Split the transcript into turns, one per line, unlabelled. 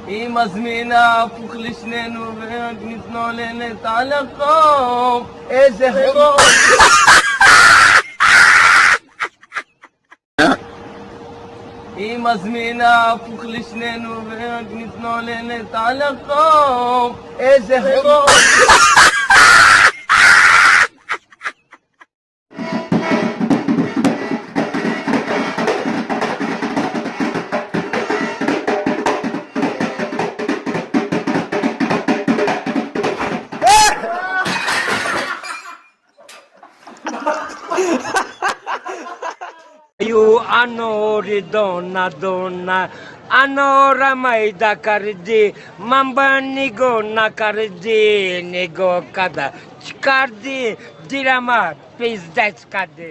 היא מזמינה הפוך לשנינו ורק מתנוללת על החום. איזה חום. היא מזמינה הפוך לשנינו ורק מתנוללת על החום. איזה חום.
You anori donna anora mai da kardi mamba nigo na kardi nigo kada çıkardı dirama pizda çıkardı.